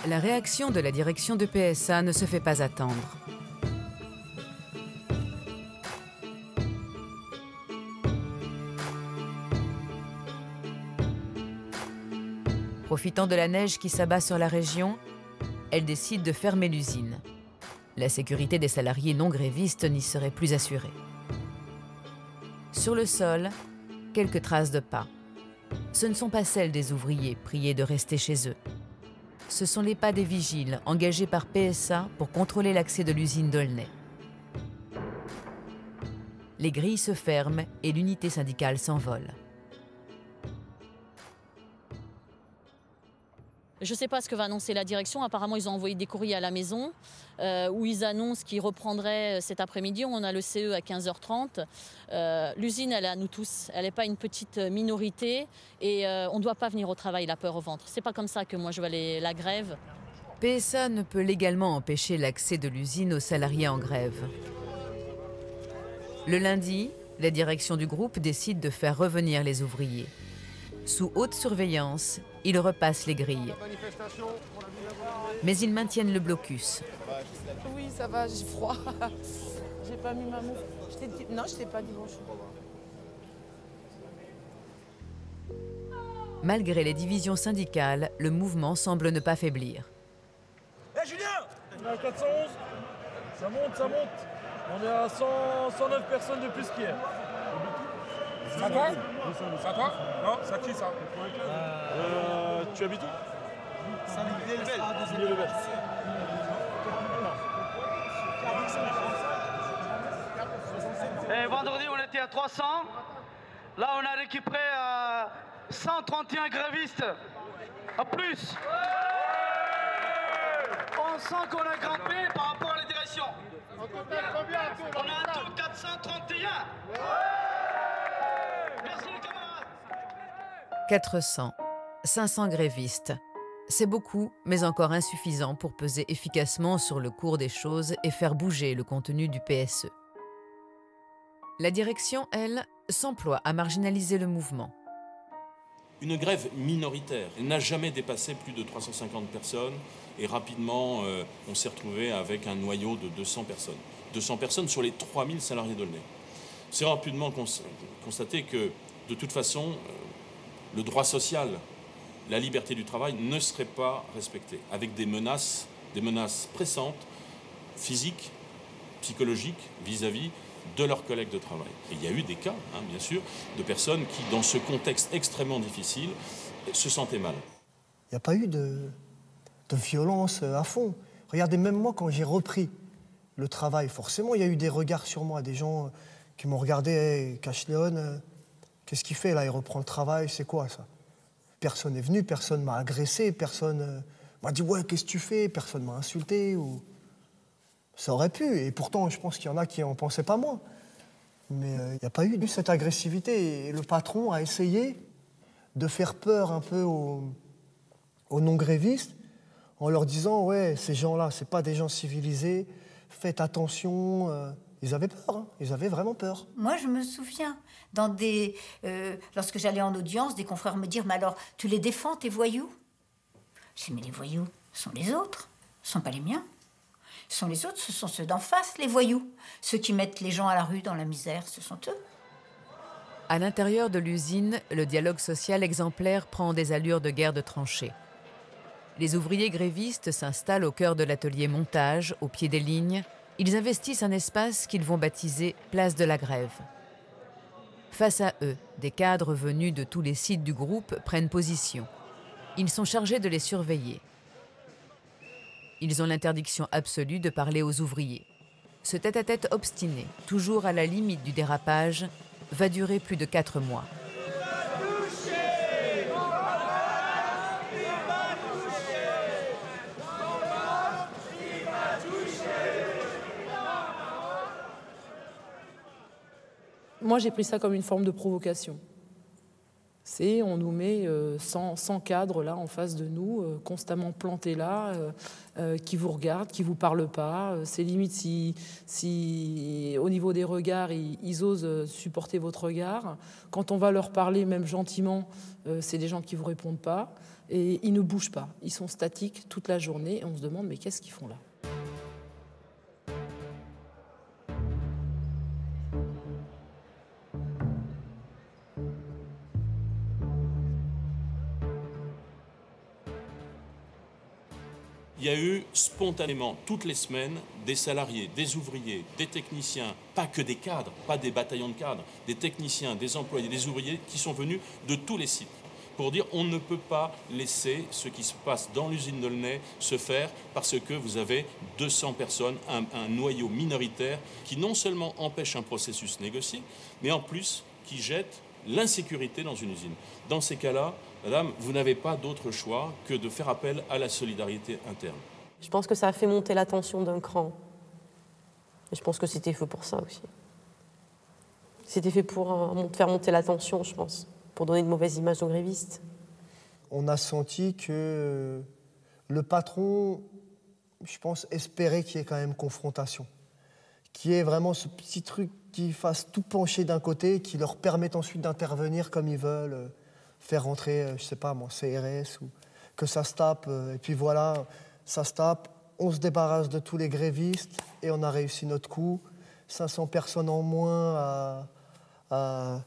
La réaction de la direction de PSA ne se fait pas attendre. Profitant de la neige qui s'abat sur la région, elle décide de fermer l'usine. La sécurité des salariés non grévistes n'y serait plus assurée. Sur le sol, quelques traces de pas. Ce ne sont pas celles des ouvriers priés de rester chez eux. Ce sont les pas des vigiles engagés par PSA pour contrôler l'accès de l'usine d'Aulnay. Les grilles se ferment et l'unité syndicale s'envole. Je ne sais pas ce que va annoncer la direction. Apparemment, ils ont envoyé des courriers à la maison où ils annoncent qu'ils reprendraient cet après-midi. On a le CE à 15h30. L'usine, elle est à nous tous. Elle n'est pas une petite minorité et on ne doit pas venir au travail la peur au ventre. Ce n'est pas comme ça que moi je vois la grève. PSA ne peut légalement empêcher l'accès de l'usine aux salariés en grève. Le lundi, la direction du groupe décide de faire revenir les ouvriers. Sous haute surveillance, ils repassent les grilles. Mais ils maintiennent le blocus. Oui, ça va, j'ai froid. J'ai pas mis ma moufle. Non, je t'ai pas dit bonjour. Malgré les divisions syndicales, le mouvement semble ne pas faiblir. Hé Julien, on est à 411, ça monte, ça monte. On est à 109 personnes de plus qu'hier. C'est à toi? C'est à toi? Non, c'est à qui ça? Tu habites où? Saint-Didier-le-Bel. Et vendredi, on était à 300. Là, on a récupéré 131 grévistes. En plus. On sent qu'on a grimpé par rapport à la direction. On a un taux 431. Merci les camarades. 400, 500 grévistes. C'est beaucoup, mais encore insuffisant pour peser efficacement sur le cours des choses et faire bouger le contenu du PSE. La direction, elle, s'emploie à marginaliser le mouvement. Une grève minoritaire n'a jamais dépassé plus de 350 personnes et rapidement, on s'est retrouvé avec un noyau de 200 personnes. 200 personnes sur les 3000 salariés d'Aulnay. C'est rapidement constaté que, de toute façon, le droit social, la liberté du travail ne serait pas respectée, avec des menaces pressantes, physiques, psychologiques, vis-à-vis de leurs collègues de travail. Et il y a eu des cas, bien sûr, de personnes qui, dans ce contexte extrêmement difficile, se sentaient mal. Il n'y a pas eu de violence à fond. Regardez, même moi, quand j'ai repris le travail, forcément, il y a eu des regards sur moi, des gens qui m'ont regardé, hey, Cache-Léon, qu'est-ce qu'il fait là? Il reprend le travail, c'est quoi ça? Personne n'est venu, personne m'a agressé, personne m'a dit ouais, qu'est-ce que tu fais? Personne m'a insulté. Ou... Ça aurait pu, et pourtant, je pense qu'il y en a qui n'en pensaient pas moins. Mais il n'y a pas eu cette agressivité, et le patron a essayé de faire peur un peu aux non-grévistes en leur disant ouais, ces gens-là, ce n'est pas des gens civilisés, faites attention. Ils avaient peur, hein. Ils avaient vraiment peur. Moi, je me souviens, lorsque j'allais en audience, des confrères me dirent « Mais alors, tu les défends, tes voyous ?» Je dis « Mais les voyous, ce sont les autres, ce ne sont pas les miens. Ce sont les autres, ce sont ceux d'en face, les voyous. Ceux qui mettent les gens à la rue dans la misère, ce sont eux. » À l'intérieur de l'usine, le dialogue social exemplaire prend des allures de guerre de tranchées. Les ouvriers grévistes s'installent au cœur de l'atelier montage, au pied des lignes. Ils investissent un espace qu'ils vont baptiser Place de la Grève. Face à eux, des cadres venus de tous les sites du groupe prennent position. Ils sont chargés de les surveiller. Ils ont l'interdiction absolue de parler aux ouvriers. Ce tête-à-tête obstiné, toujours à la limite du dérapage, va durer plus de 4 mois. Moi, j'ai pris ça comme une forme de provocation. On nous met 100 cadres là en face de nous, constamment plantés là, qui vous regardent, qui ne vous parlent pas. C'est limite si au niveau des regards, ils osent supporter votre regard. Quand on va leur parler, même gentiment, c'est des gens qui ne vous répondent pas. Et ils ne bougent pas. Ils sont statiques toute la journée. Et on se demande, mais qu'est-ce qu'ils font là ? Il y a eu spontanément, toutes les semaines, des salariés, des ouvriers, des techniciens, pas que des cadres, pas des bataillons de cadres, des techniciens, des employés, des ouvriers qui sont venus de tous les sites pour dire on ne peut pas laisser ce qui se passe dans l'usine d'Aulnay se faire parce que vous avez 200 personnes, un noyau minoritaire qui non seulement empêche un processus négocié, mais en plus qui jette l'insécurité dans une usine. Dans ces cas-là, madame, vous n'avez pas d'autre choix que de faire appel à la solidarité interne. Je pense que ça a fait monter la tension d'un cran. Et je pense que c'était fait pour ça aussi. C'était fait pour faire monter la tension, je pense, pour donner de mauvaises images aux grévistes. On a senti que le patron, je pense, espérait qu'il y ait quand même confrontation. Qu'il y ait vraiment ce petit truc qui fasse tout pencher d'un côté, qui leur permette ensuite d'intervenir comme ils veulent, faire rentrer, je sais pas moi, CRS, ou que ça se tape, et puis voilà, ça se tape, on se débarrasse de tous les grévistes, et on a réussi notre coup. 500 personnes en moins à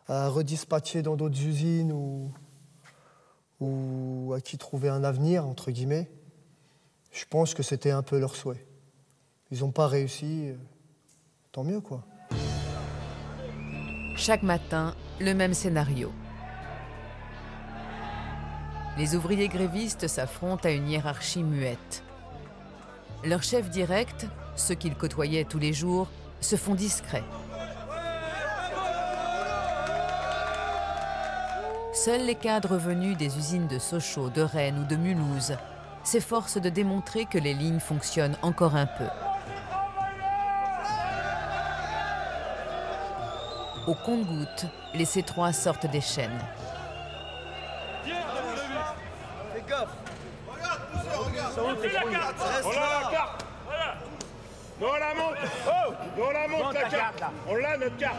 redispatcher dans d'autres usines ou à qui trouver un avenir, entre guillemets. Je pense que c'était un peu leur souhait. Ils n'ont pas réussi, tant mieux, quoi. Chaque matin, le même scénario. Les ouvriers grévistes s'affrontent à une hiérarchie muette. Leurs chefs directs, ceux qu'ils côtoyaient tous les jours, se font discrets. Seuls les cadres venus des usines de Sochaux, de Rennes ou de Mulhouse s'efforcent de démontrer que les lignes fonctionnent encore un peu. Au compte-gouttes, les C3 sortent des chaînes. Fais gaffe. Regarde, la carte. On a la carte. Voilà. Non, on la monte. Oh, non, on la monte, la carte. On l'a, notre carte.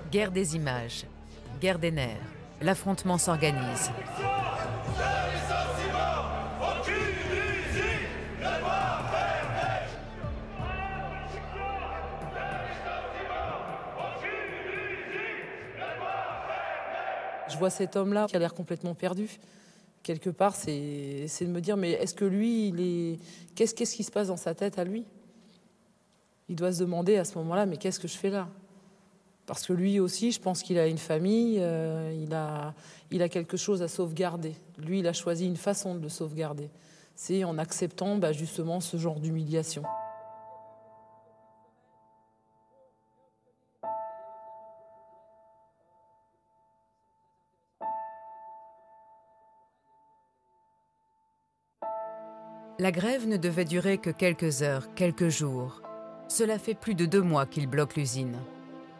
Guerre des images, guerre des nerfs. L'affrontement s'organise. Je vois cet homme-là qui a l'air complètement perdu. Quelque part, c'est de me dire, mais est-ce que lui, qu'est-ce qui se passe dans sa tête à lui? Il doit se demander à ce moment-là, mais qu'est-ce que je fais là? Parce que lui aussi, je pense qu'il a une famille, il a quelque chose à sauvegarder. Lui, il a choisi une façon de le sauvegarder. C'est en acceptant justement ce genre d'humiliation. La grève ne devait durer que quelques heures, quelques jours. Cela fait plus de 2 mois qu'ils bloquent l'usine.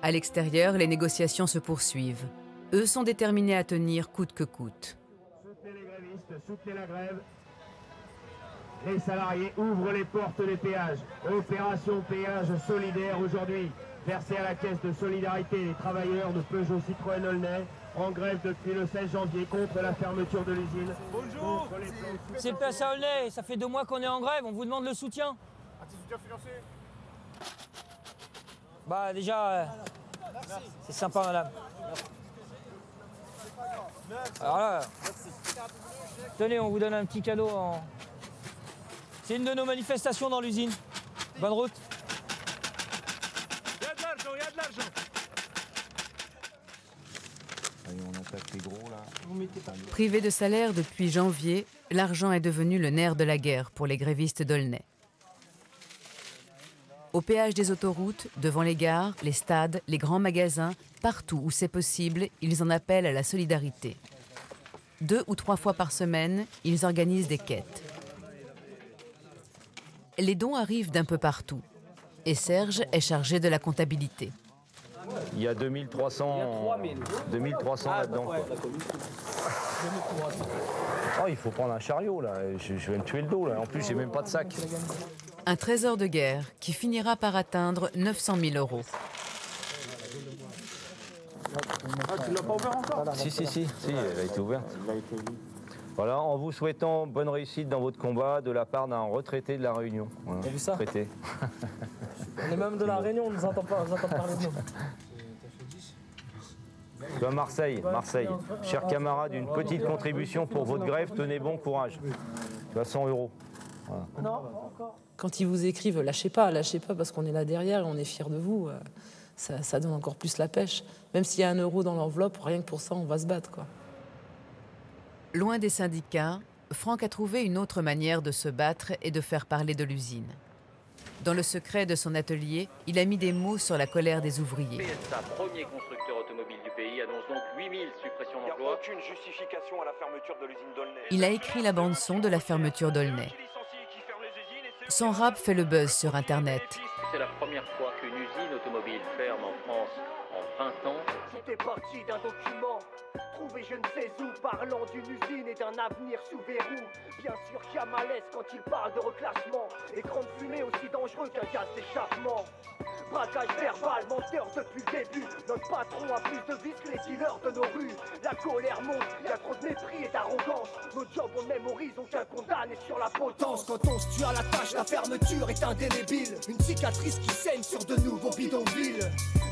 À l'extérieur, les négociations se poursuivent. Eux sont déterminés à tenir coûte que coûte. Soutenez les grévistes, soutenez la grève. Les salariés ouvrent les portes des péages. Opération péage solidaire aujourd'hui. Versée à la caisse de solidarité des travailleurs de Peugeot Citroën Aulnay, en grève depuis le 16 janvier contre la fermeture de l'usine. Bonjour. C'est PSA Aulnay, ça fait 2 mois qu'on est en grève, on vous demande le soutien. Un petit soutien financier? Bah déjà, c'est sympa madame. Alors là, Tenez, on vous donne un petit cadeau. C'est une de nos manifestations dans l'usine. Bonne route. Il y a de l'argent, il y a de l'argent. On attaque les gros là. Privé de salaire depuis janvier, l'argent est devenu le nerf de la guerre pour les grévistes d'Aulnay. Au péage des autoroutes, devant les gares, les stades, les grands magasins, partout où c'est possible, ils en appellent à la solidarité. 2 ou 3 fois par semaine, ils organisent des quêtes. Les dons arrivent d'un peu partout. Et Serge est chargé de la comptabilité. Il y a 2300 là-dedans. Quoi. Oh, il faut prendre un chariot là, je vais me tuer le dos là. En plus, j'ai même pas de sac. Un trésor de guerre qui finira par atteindre 900 000 €. Ah, tu l'as pas ouvert encore? Si, elle a été ouverte. Voilà, en vous souhaitant bonne réussite dans votre combat de la part d'un retraité de la Réunion. Voilà. T'as vu ça? Retraité. On est même de la Réunion, on nous entend parler de nous. Tu vois, Marseille. Chers camarades, une petite contribution pour votre grève, tenez bon courage. Tu vois, 100 €. Voilà. Non, encore. Quand ils vous écrivent, lâchez pas parce qu'on est là derrière et on est fiers de vous, ça donne encore plus la pêche. Même s'il y a 1 € dans l'enveloppe, rien que pour ça, on va se battre, quoi. Loin des syndicats, Franck a trouvé une autre manière de se battre et de faire parler de l'usine. Dans le secret de son atelier, il a mis des mots sur la colère des ouvriers. PSA, premier constructeur automobile du pays, annonce donc 8000 suppressions d'emplois. Il n'y a aucune justification à la fermeture de l'usine d'Aulnay. Il a écrit la bande-son de la fermeture d'Aulnay. Son rap fait le buzz sur Internet. C'est la première fois qu'une usine automobile ferme en France en 20 ans. Tout est parti d'un document trouvé je ne sais où, parlant d'une usine et d'un avenir sous verrou. Bien sûr qu'il y a malaise quand il parle de reclassement. Écran de fumée aussi dangereux qu'un gaz d'échappement. Braquage verbal, menteur depuis le début. Notre patron a plus de vices que les dealers de nos rues. La colère monte, il y a trop de mépris et d'arrogance. Nos jobs on mémorise, aucun condamné sur la potence. Quand on se tue à la tâche, la fermeture est indélébile. Une cicatrice qui saigne sur de nouveaux bidonvilles.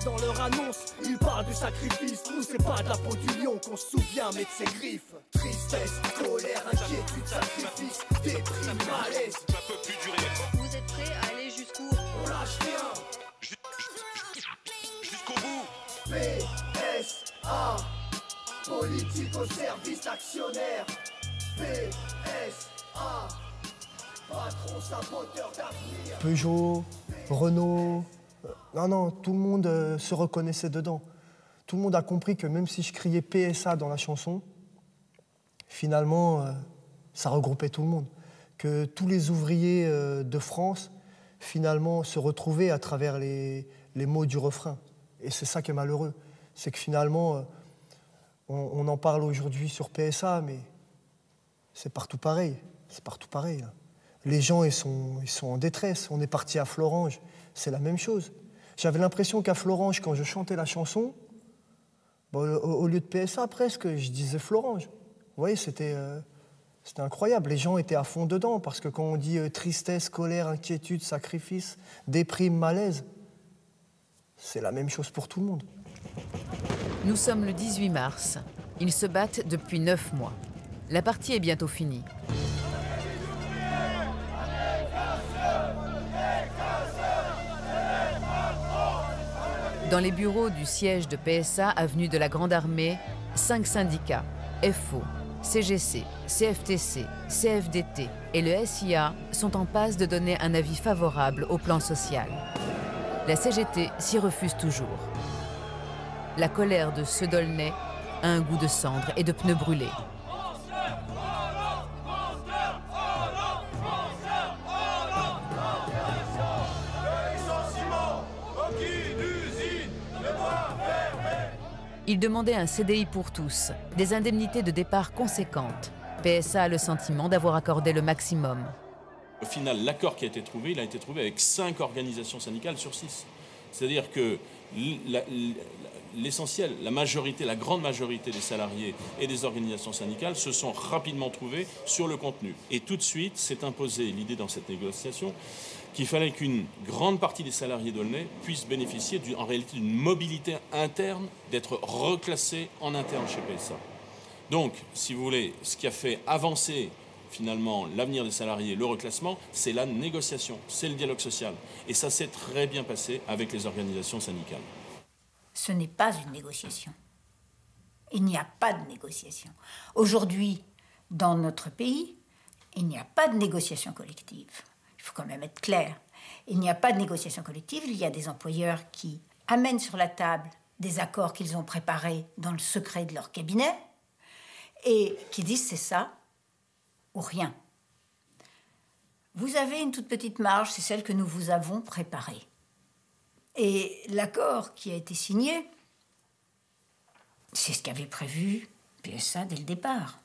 Dans leur annonce, ils parlent de sacrifice. Nous c'est pas de la peau du lion qu'on se souvient mais de ses griffes. Tristesse, colère, inquiétude, sacrifice, déprime, malaise. Ça peut plus durer. Vous êtes prêts à aller jusqu'où? On lâche rien. Jusqu'au bout. PSA, politique au service d'actionnaires. PSA, patron saboteur d'avenir. Peugeot, Renault, non, tout le monde se reconnaissait dedans. Tout le monde a compris que même si je criais PSA dans la chanson, finalement, ça regroupait tout le monde. Que tous les ouvriers de France, finalement, se retrouvaient à travers les mots du refrain. Et c'est ça qui est malheureux. C'est que finalement, on en parle aujourd'hui sur PSA, mais c'est partout pareil. C'est partout pareil. Là. Les gens, ils sont en détresse. On est parti à Florange, c'est la même chose. J'avais l'impression qu'à Florange, quand je chantais la chanson, au lieu de PSA, presque, je disais Florange. Vous voyez, c'était incroyable. Les gens étaient à fond dedans, parce que quand on dit tristesse, colère, inquiétude, sacrifice, déprime, malaise, c'est la même chose pour tout le monde. Nous sommes le 18 mars. Ils se battent depuis 9 mois. La partie est bientôt finie. Dans les bureaux du siège de PSA, avenue de la Grande Armée, 5 syndicats, FO, CGC, CFTC, CFDT et le SIA sont en passe de donner un avis favorable au plan social. La CGT s'y refuse toujours. La colère de ceux d'Aulnay a un goût de cendre et de pneus brûlés. Ils demandaient un CDI pour tous, des indemnités de départ conséquentes. PSA a le sentiment d'avoir accordé le maximum. Au final, l'accord qui a été trouvé, il a été trouvé avec 5 organisations syndicales sur 6. C'est-à-dire que l'essentiel, la grande majorité des salariés et des organisations syndicales se sont rapidement trouvés sur le contenu. Et tout de suite, s'est imposée l'idée dans cette négociation qu'il fallait qu'une grande partie des salariés d'Aulnay puissent bénéficier en réalité d'une mobilité interne, d'être reclassés en interne chez PSA. Donc, si vous voulez, ce qui a fait avancer finalement l'avenir des salariés, le reclassement, c'est la négociation, c'est le dialogue social. Et ça s'est très bien passé avec les organisations syndicales. Ce n'est pas une négociation. Il n'y a pas de négociation. Aujourd'hui, dans notre pays, il n'y a pas de négociation collective. Il faut quand même être clair. Il n'y a pas de négociation collective. Il y a des employeurs qui amènent sur la table des accords qu'ils ont préparés dans le secret de leur cabinet et qui disent c'est ça ou rien. Vous avez une toute petite marge, c'est celle que nous vous avons préparée. Et l'accord qui a été signé, c'est ce qu'avait prévu PSA dès le départ.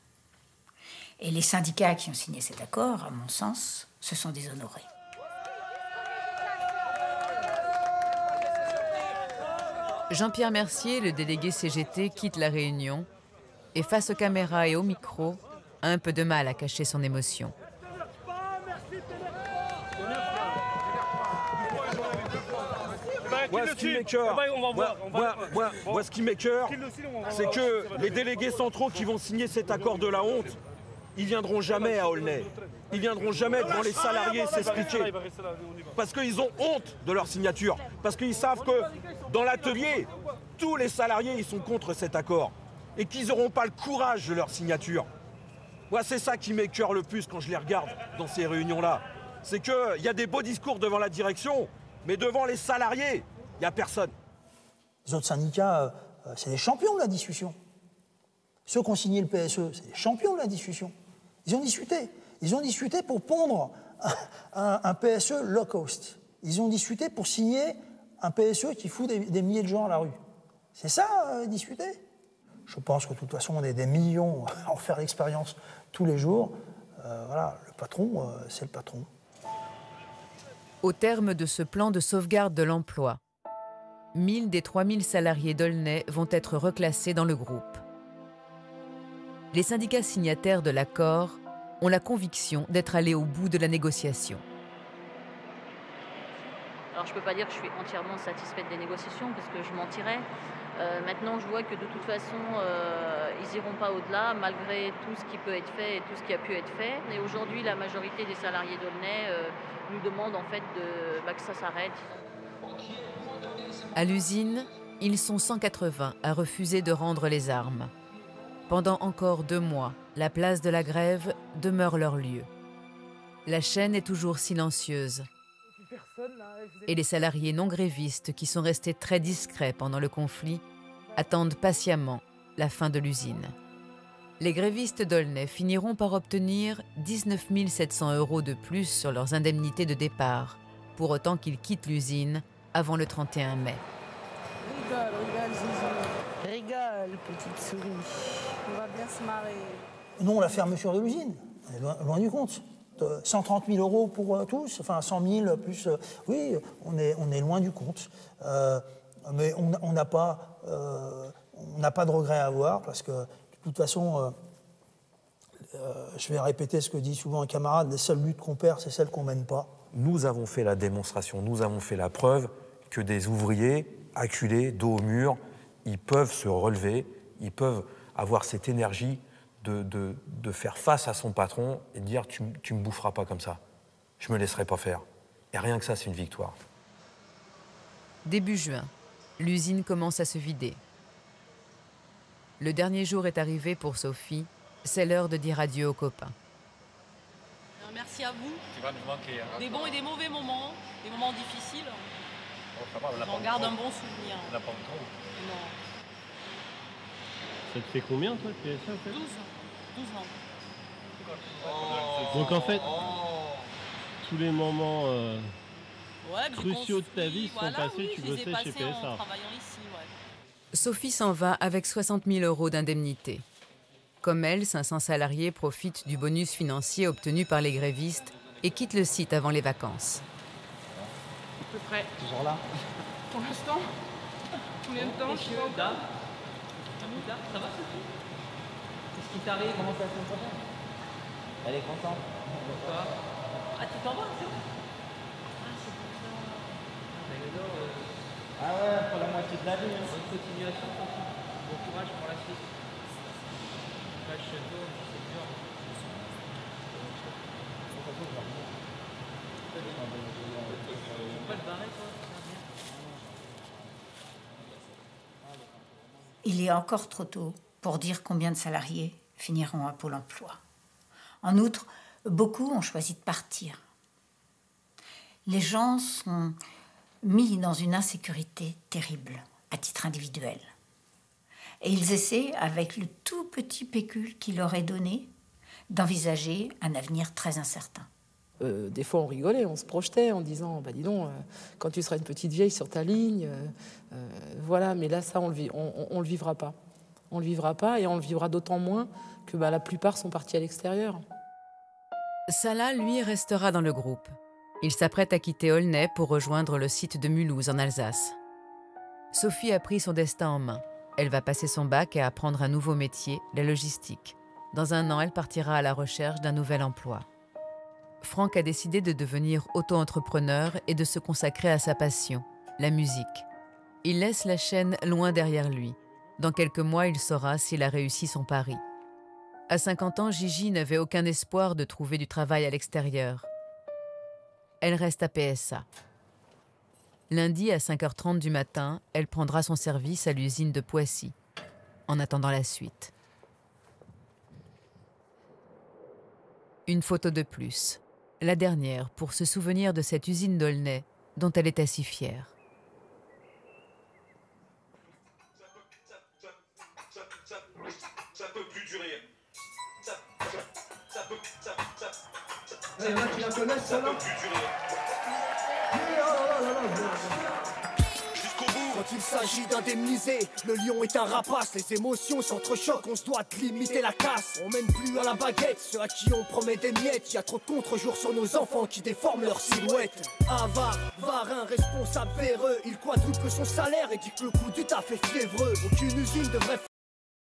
Et les syndicats qui ont signé cet accord, à mon sens, se sont déshonorés. Jean-Pierre Mercier, le délégué CGT, quitte la réunion et face aux caméras et au micro, a un peu de mal à cacher son émotion. Moi, ce qui m'écoeure, c'est que les délégués centraux qui vont signer cet accord de la honte, ils viendront jamais à Aulnay. Ils viendront jamais devant les salariés s'expliquer. Parce qu'ils ont honte de leur signature. Parce qu'ils savent que dans l'atelier, tous les salariés ils sont contre cet accord. Et qu'ils n'auront pas le courage de leur signature. Moi, c'est ça qui m'écoeure le plus quand je les regarde dans ces réunions-là. C'est qu'il y a des beaux discours devant la direction, mais devant les salariés, il n'y a personne. Les autres syndicats, c'est les champions de la discussion. Ceux qui ont signé le PSE, c'est les champions de la discussion. Ils ont discuté. Ils ont discuté pour pondre un PSE low cost. Ils ont discuté pour signer un PSE qui fout des milliers de gens à la rue. C'est ça, discuter? Je pense que de toute façon, on est des millions à en faire l'expérience tous les jours. Voilà, le patron, c'est le patron. Au terme de ce plan de sauvegarde de l'emploi, 1000 des 3000 salariés d'Aulnay vont être reclassés dans le groupe. Les syndicats signataires de l'accord ont la conviction d'être allés au bout de la négociation. Alors je ne peux pas dire que je suis entièrement satisfaite des négociations parce que je mentirais. Maintenant, je vois que de toute façon, ils n'iront pas au-delà malgré tout ce qui peut être fait et tout ce qui a pu être fait. Et aujourd'hui, la majorité des salariés d'Aulnay nous demandent en fait que ça s'arrête. À l'usine, ils sont 180 à refuser de rendre les armes. Pendant encore 2 mois, la place de la grève demeure leur lieu. La chaîne est toujours silencieuse. Et les salariés non grévistes, qui sont restés très discrets pendant le conflit, attendent patiemment la fin de l'usine. Les grévistes d'Aulnay finiront par obtenir 19 700 € de plus sur leurs indemnités de départ, pour autant qu'ils quittent l'usine avant le 31 mai. Rigole, Zizou. Rigole, petite souris. On va bien se marrer. Non, la fermeture de l'usine, on est loin du compte. 130 000 € pour tous, enfin 100 000 plus... oui, on est loin du compte. Mais on n'a pas de regret à avoir parce que, de toute façon, je vais répéter ce que dit souvent un camarade, les seules luttes qu'on perd, c'est celles qu'on ne mène pas. Nous avons fait la démonstration, nous avons fait la preuve que des ouvriers acculés, dos au mur, ils peuvent se relever, ils peuvent avoir cette énergie de faire face à son patron et de dire tu me boufferas pas comme ça, je me laisserai pas faire. Et rien que ça, c'est une victoire. Début juin, l'usine commence à se vider. Le dernier jour est arrivé pour Sophie, c'est l'heure de dire adieu aux copains. Merci à vous. Tu vas nous manquer. Hein. Des bons et des mauvais moments, des moments difficiles. Oh, j'en garde un bon souvenir. On n'a pas trop. Non. Ça te fait combien, toi, de PSA, en fait 12 ans. Donc, en fait, tous les moments cruciaux de ta vie sont passés, tu bossais chez PSA. En travaillant ici, ouais. Sophie s'en va avec 60 000 € d'indemnité. Comme elle, 500 salariés profitent du bonus financier obtenu par les grévistes et quittent le site avant les vacances. À peu près. Toujours là. Pour l'instant, combien de temps je suis là. Ça va, Sophie? Qu'est-ce qui t'arrive? Comment ça se passe? Elle est contente. Pourquoi? Ah, tu t'en vas, c'est vrai? Ah, c'est pour ça. Ah ouais, pour la moitié de la vie. Bonne continuation, Sophie. Bon courage pour la suite. Il est encore trop tôt pour dire combien de salariés finiront à Pôle emploi. En outre, beaucoup ont choisi de partir. Les gens sont mis dans une insécurité terrible à titre individuel. Et ils essaient, avec le tout petit pécule qu'il leur est donné, d'envisager un avenir très incertain. Des fois, on rigolait, on se projetait en disant bah, dis donc, quand tu seras une petite vieille sur ta ligne, voilà, mais là, ça, on le vivra pas. On le vivra pas et on le vivra d'autant moins que bah, la plupart sont partis à l'extérieur. Salah, lui, restera dans le groupe. Il s'apprête à quitter Aulnay pour rejoindre le site de Mulhouse, en Alsace. Sophie a pris son destin en main. Elle va passer son bac et apprendre un nouveau métier, la logistique. Dans 1 an, elle partira à la recherche d'un nouvel emploi. Franck a décidé de devenir auto-entrepreneur et de se consacrer à sa passion, la musique. Il laisse la chaîne loin derrière lui. Dans quelques mois, il saura s'il a réussi son pari. À 50 ans, Gigi n'avait aucun espoir de trouver du travail à l'extérieur. Elle reste à PSA. Lundi, à 5h30 du matin, elle prendra son service à l'usine de Poissy, en attendant la suite. Une photo de plus, la dernière pour se souvenir de cette usine d'Aulnay dont elle était si fière. Ça peut plus durer. Il y en a qui la connaissent, ça, là. Quand il s'agit d'indemniser, le lion est un rapace. Les émotions s'entrechoquent, on se doit de limiter la casse. On mène plus à la baguette ceux à qui on promet des miettes. Y a trop de contre-jours sur nos enfants qui déforment leur silhouette. Avare, varin, responsable véreux, il quadruple son salaire et dit que le coût du taf est fiévreux. Aucune usine devrait